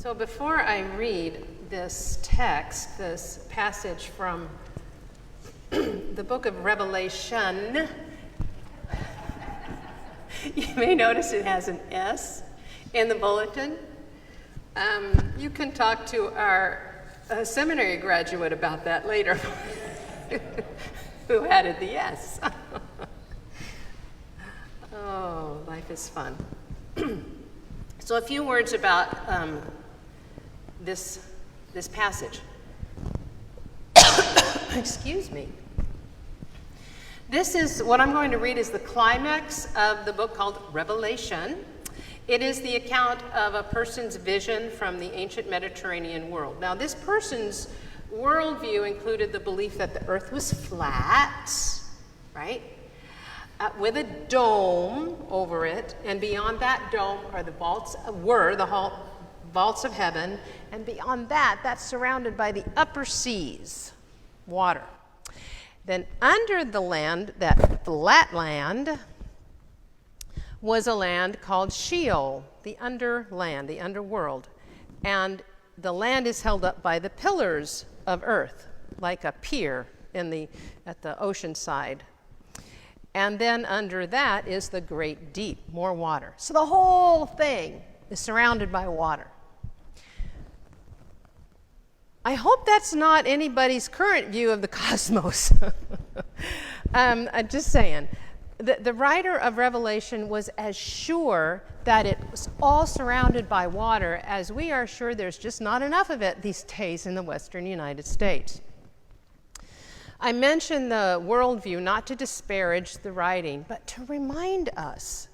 So before I read this text, this passage from the book of Revelation, you may notice it has an S in the bulletin. You can talk to our seminary graduate about that later, who added the S. Oh, life is fun. So a few words about this passage. Excuse me. This is, what I'm going to read is the climax of the book called Revelation. It is the account of a person's vision from the ancient Mediterranean world. Now, this person's worldview included the belief that the earth was flat, right? With a dome over it, and beyond that dome are the vaults of heaven, and beyond that, that's surrounded by the upper seas, water. Then under the land, that flat land, was a land called Sheol, the underland, the underworld. And the land is held up by the pillars of earth, like a pier at the ocean side. And then under that is the great deep, more water. So the whole thing is surrounded by water. I hope that's not anybody's current view of the cosmos. I'm just saying. The writer of Revelation was as sure that it was all surrounded by water as we are sure there's just not enough of it these days in the western United States. I mention the worldview not to disparage the writing, but to remind us,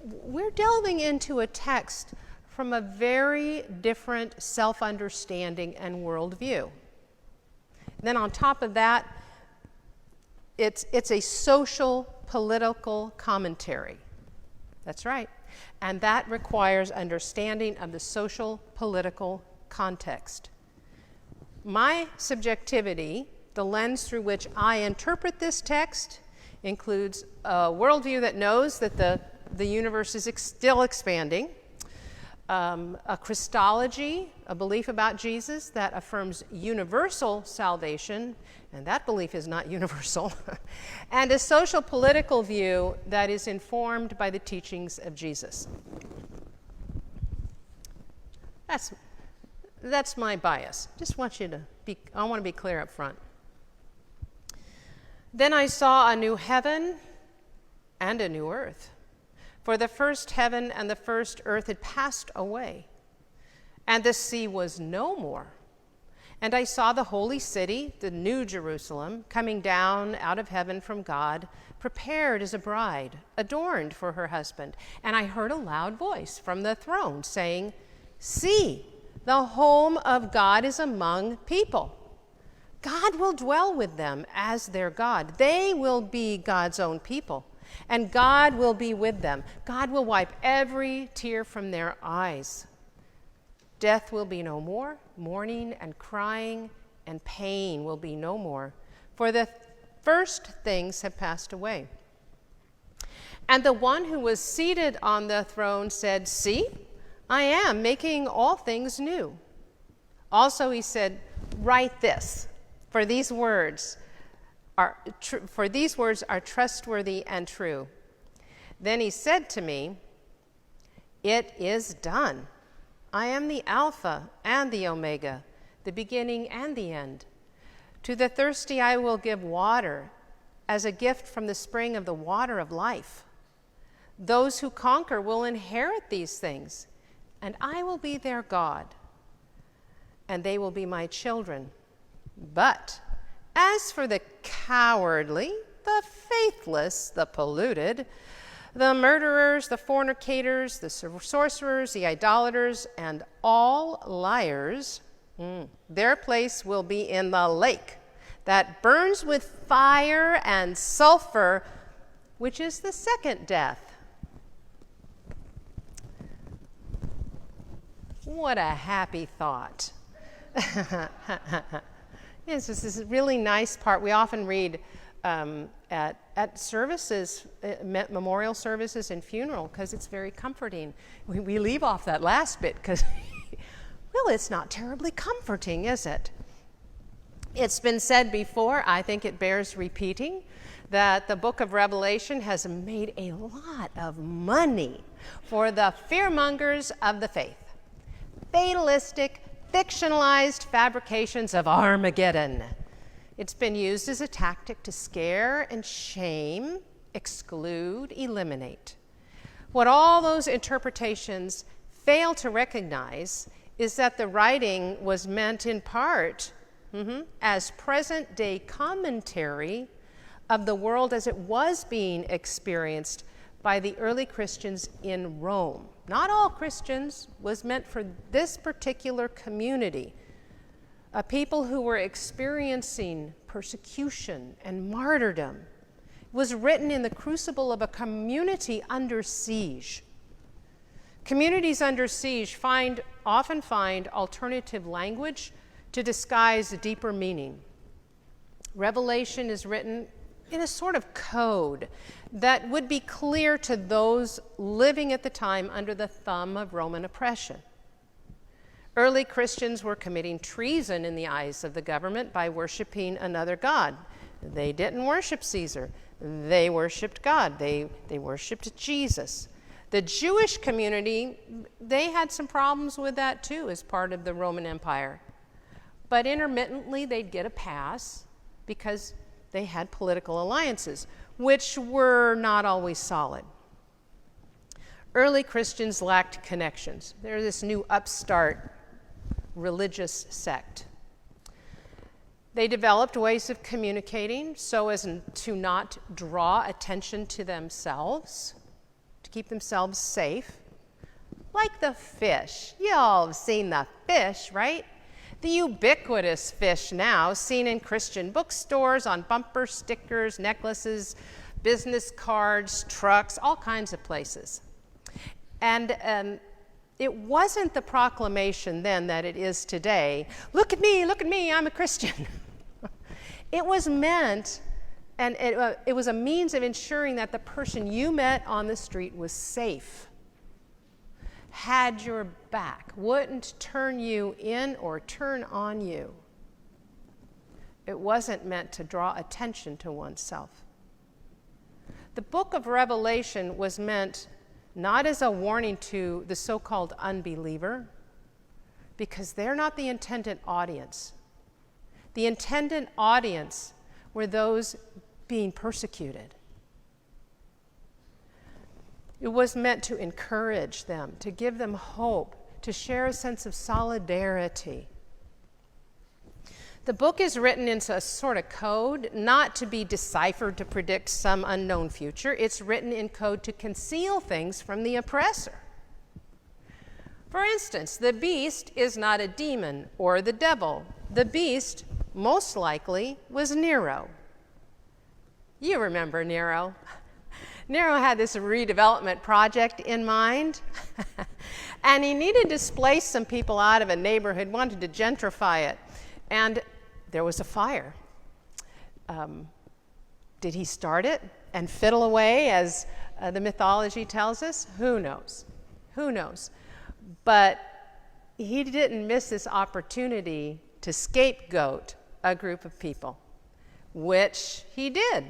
we're delving into a text from a very different self-understanding and worldview. Then on top of that, it's a social, political commentary. That's right. And that requires understanding of the social, political context. My subjectivity, the lens through which I interpret this text, includes a worldview that knows that the universe is still expanding, a Christology, a belief about Jesus that affirms universal salvation, and that belief is not universal, and a social political view that is informed by the teachings of Jesus. That's my bias. Just want you to I want to be clear up front. Then I saw a new heaven and a new earth. For the first heaven and the first earth had passed away, and the sea was no more. And I saw the holy city, the new Jerusalem, coming down out of heaven from God, prepared as a bride, adorned for her husband. And I heard a loud voice from the throne saying, "See, the home of God is among people. God will dwell with them as their God. They will be God's own people, and God will be with them. God will wipe every tear from their eyes. Death will be no more, mourning and crying and pain will be no more, for the first things have passed away." And the one who was seated on the throne said, "See, I am making all things new." Also he said, "Write this, for these words are trustworthy and true." Then he said to me, "It is done. I am the Alpha and the Omega, the beginning and the end. To the thirsty I will give water as a gift from the spring of the water of life. Those who conquer will inherit these things, and I will be their God, and they will be my children. But as for the cowardly, the faithless, the polluted, the murderers, the fornicators, the sorcerers, the idolaters, and all liars, their place will be in the lake that burns with fire and sulfur, which is the second death." What a happy thought. Yes, this is a really nice part. We often read at services, memorial services and funeral, because it's very comforting. We leave off that last bit because, well, it's not terribly comforting, is it? It's been said before, I think it bears repeating, that the book of Revelation has made a lot of money for the fearmongers of the faith. Fatalistic, fictionalized fabrications of Armageddon. It's been used as a tactic to scare and shame, exclude, eliminate. What all those interpretations fail to recognize is that the writing was meant in part as present-day commentary of the world as it was being experienced by the early Christians in Rome. Not all Christians, was meant for this particular community, a people who were experiencing persecution and martyrdom. It was written in the crucible of a community under siege. Communities under siege often find alternative language to disguise a deeper meaning. Revelation is written in a sort of code that would be clear to those living at the time under the thumb of Roman oppression. Early Christians were committing treason in the eyes of the government by worshiping another god. They didn't worship Caesar. They worshiped God. They worshiped Jesus. The Jewish community, they had some problems with that too as part of the Roman Empire. But intermittently, they'd get a pass because they had political alliances, which were not always solid. Early Christians lacked connections. They're this new upstart religious sect. They developed ways of communicating so as to not draw attention to themselves, to keep themselves safe. Like the fish. You all have seen the fish, right? The ubiquitous fish now, seen in Christian bookstores, on bumper stickers, necklaces, business cards, trucks, all kinds of places. And it wasn't the proclamation then that it is today, look at me, I'm a Christian. It was meant, and it was a means of ensuring that the person you met on the street was safe, had your back, wouldn't turn you in or turn on you. It wasn't meant to draw attention to oneself. The book of Revelation was meant not as a warning to the so-called unbeliever, because they're not the intended audience. The intended audience were those being persecuted. It was meant to encourage them, to give them hope, to share a sense of solidarity. The book is written in a sort of code, not to be deciphered to predict some unknown future. It's written in code to conceal things from the oppressor. For instance, the beast is not a demon or the devil. The beast, most likely, was Nero. You remember Nero. Nero had this redevelopment project in mind, and he needed to displace some people out of a neighborhood, wanted to gentrify it, and there was a fire. Did he start it and fiddle away, as the mythology tells us? Who knows? Who knows? But he didn't miss this opportunity to scapegoat a group of people, which he did.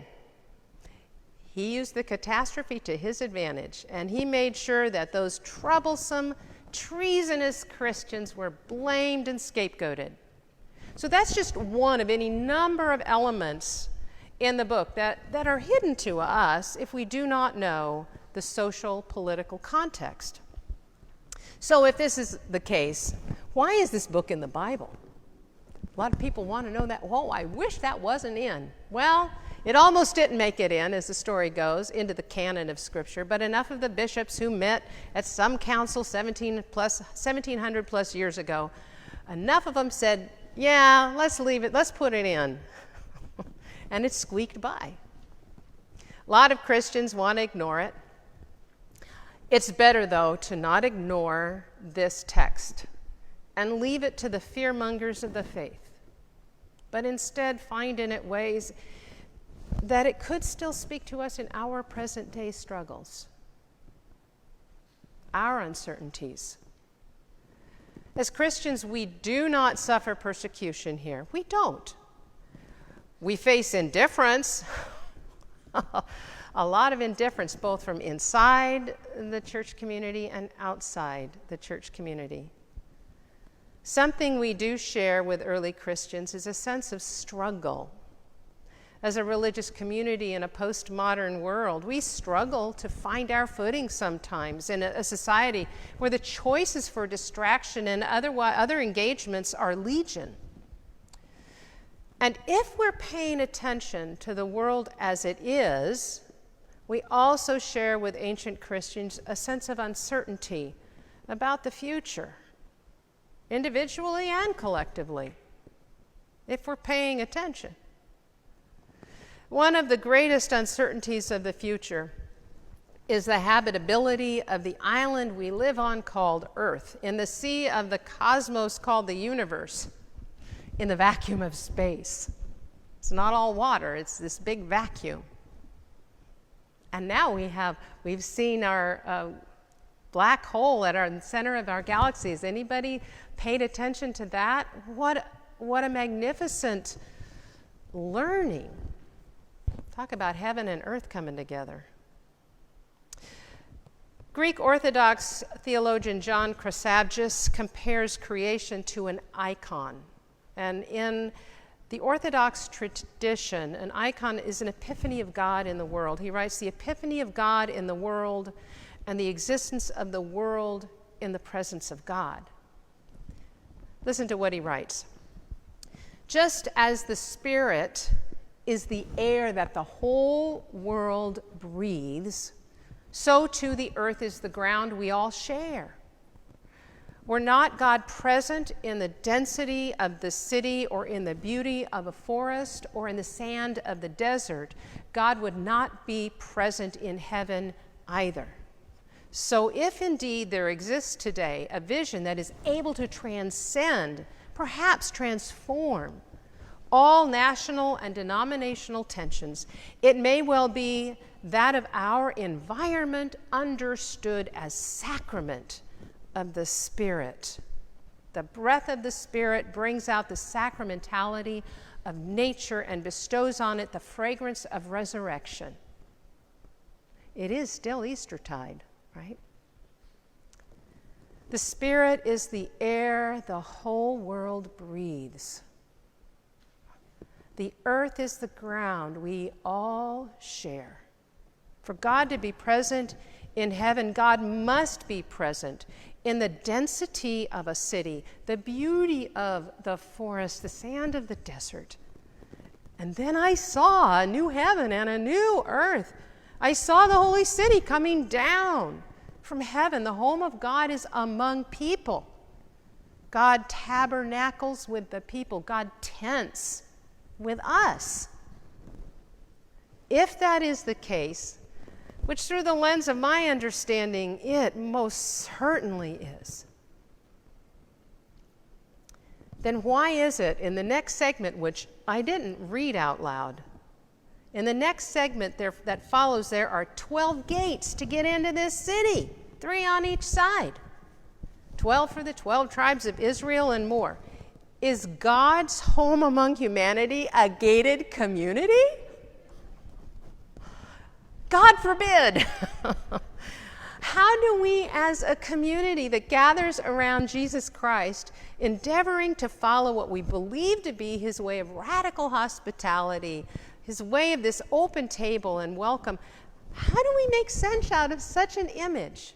He used the catastrophe to his advantage, and he made sure that those troublesome, treasonous Christians were blamed and scapegoated. So that's just one of any number of elements in the book that are hidden to us if we do not know the social, political context. So if this is the case, why is this book in the Bible? A lot of people want to know that. Oh, I wish that wasn't in. Well, it almost didn't make it in, as the story goes, into the canon of Scripture, but enough of the bishops who met at some council 1700 plus years ago, enough of them said, yeah, let's leave it, let's put it in. And it squeaked by. A lot of Christians want to ignore it. It's better, though, to not ignore this text and leave it to the fearmongers of the faith, but instead find in it ways that it could still speak to us in our present day struggles, our uncertainties. As Christians, we do not suffer persecution here. We don't. We face indifference, a lot of indifference, both from inside the church community and outside the church community. Something we do share with early Christians is a sense of struggle. As a religious community in a postmodern world, we struggle to find our footing sometimes in a society where the choices for distraction and other engagements are legion. And if we're paying attention to the world as it is, we also share with ancient Christians a sense of uncertainty about the future, individually and collectively, if we're paying attention. One of the greatest uncertainties of the future is the habitability of the island we live on called Earth, in the sea of the cosmos called the universe, in the vacuum of space. It's not all water, it's this big vacuum. And now we've seen our black hole at the center of our galaxy. Has anybody paid attention to that? What a magnificent learning. Talk about heaven and earth coming together. Greek Orthodox theologian John Chrysostom compares creation to an icon. And in the Orthodox tradition, an icon is an epiphany of God in the world. He writes, the epiphany of God in the world and the existence of the world in the presence of God. Listen to what he writes. Just as the Spirit is the air that the whole world breathes, so too the earth is the ground we all share. Were not God present in the density of the city or in the beauty of a forest or in the sand of the desert, God would not be present in heaven either. So if indeed there exists today a vision that is able to transcend, perhaps transform, all national and denominational tensions, it may well be that of our environment understood as sacrament of the Spirit. The breath of the Spirit brings out the sacramentality of nature and bestows on it the fragrance of resurrection. It is still Eastertide, right? The Spirit is the air the whole world breathes. The earth is the ground we all share. For God to be present in heaven, God must be present in the density of a city, the beauty of the forest, the sand of the desert. And then I saw a new heaven and a new earth. I saw the holy city coming down from heaven. The home of God is among people. God tabernacles with the people. God tents with us. If that is the case, which through the lens of my understanding, it most certainly is, then why is it in the next segment, which I didn't read out loud, in the next segment that follows, there are 12 gates to get into this city, 3 on each side, 12 for the 12 tribes of Israel and more. Is God's home among humanity a gated community? God forbid. How do we, as a community that gathers around Jesus Christ, endeavoring to follow what we believe to be his way of radical hospitality, his way of this open table and welcome, how do we make sense out of such an image?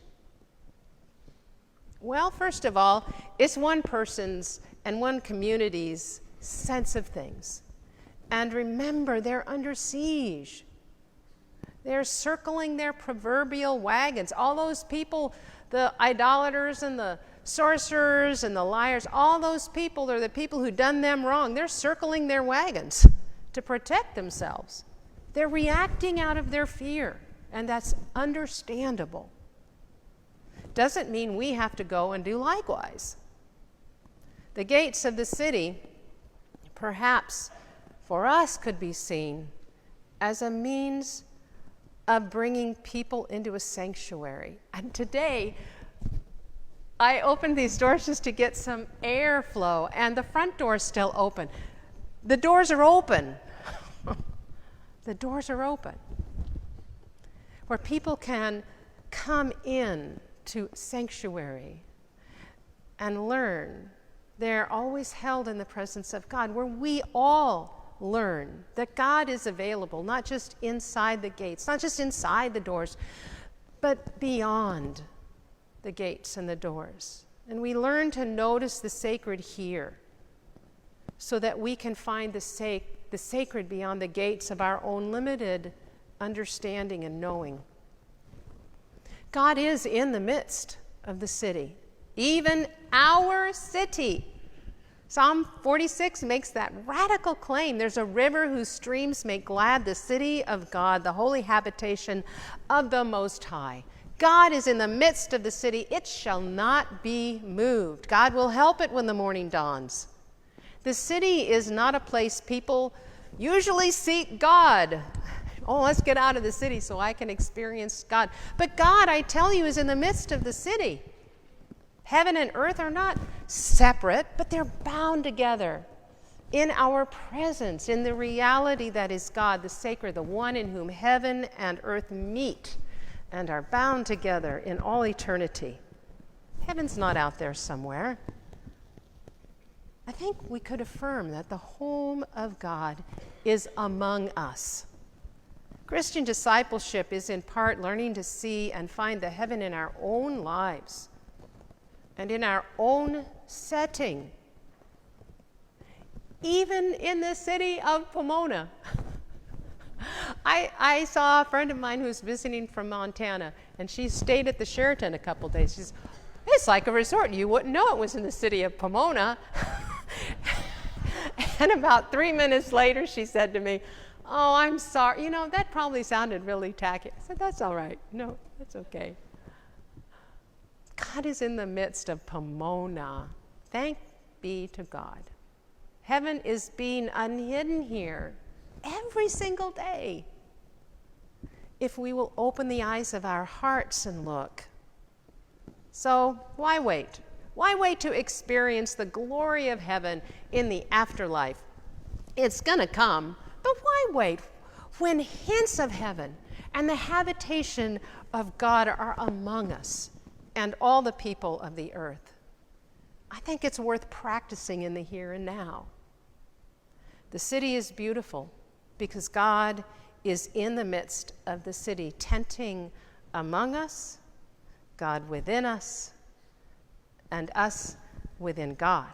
Well, first of all, it's one person's and one community's sense of things. And remember, they're under siege. They're circling their proverbial wagons. All those people, the idolaters and the sorcerers and the liars, all those people are the people who done them wrong. They're circling their wagons to protect themselves. They're reacting out of their fear, and that's understandable. Doesn't mean we have to go and do likewise. The gates of the city, perhaps for us, could be seen as a means of bringing people into a sanctuary. And today, I opened these doors just to get some airflow, and the front door's still open. The doors are open. The doors are open, where people can come in to sanctuary and learn. They're always held in the presence of God, where we all learn that God is available, not just inside the gates, not just inside the doors, but beyond the gates and the doors. And we learn to notice the sacred here, so that we can find the sacred beyond the gates of our own limited understanding and knowing. God is in the midst of the city, even our city. Psalm 46 makes that radical claim. There's a river whose streams make glad the city of God, the holy habitation of the Most High. God is in the midst of the city. It shall not be moved. God will help it when the morning dawns. The city is not a place people usually seek God. Oh, let's get out of the city so I can experience God. But God, I tell you, is in the midst of the city. Heaven and earth are not separate, but they're bound together in our presence, in the reality that is God, the sacred, the one in whom heaven and earth meet and are bound together in all eternity. Heaven's not out there somewhere. I think we could affirm that the home of God is among us. Christian discipleship is in part learning to see and find the heaven in our own lives and in our own setting, even in the city of Pomona. I saw a friend of mine who's visiting from Montana, and she stayed at the Sheraton a couple days. She says, it's like a resort. You wouldn't know it was in the city of Pomona. And about 3 minutes later, she said to me, oh, I'm sorry. You know, that probably sounded really tacky. I said, that's all right. No, that's okay. God is in the midst of Pomona. Thank be to God. Heaven is being unhidden here every single day, if we will open the eyes of our hearts and look. So why wait? Why wait to experience the glory of heaven in the afterlife? It's going to come, but why wait when hints of heaven and the habitation of God are among us and all the people of the earth? I think it's worth practicing in the here and now. The city is beautiful because God is in the midst of the city, tenting among us, God within us, and us within God.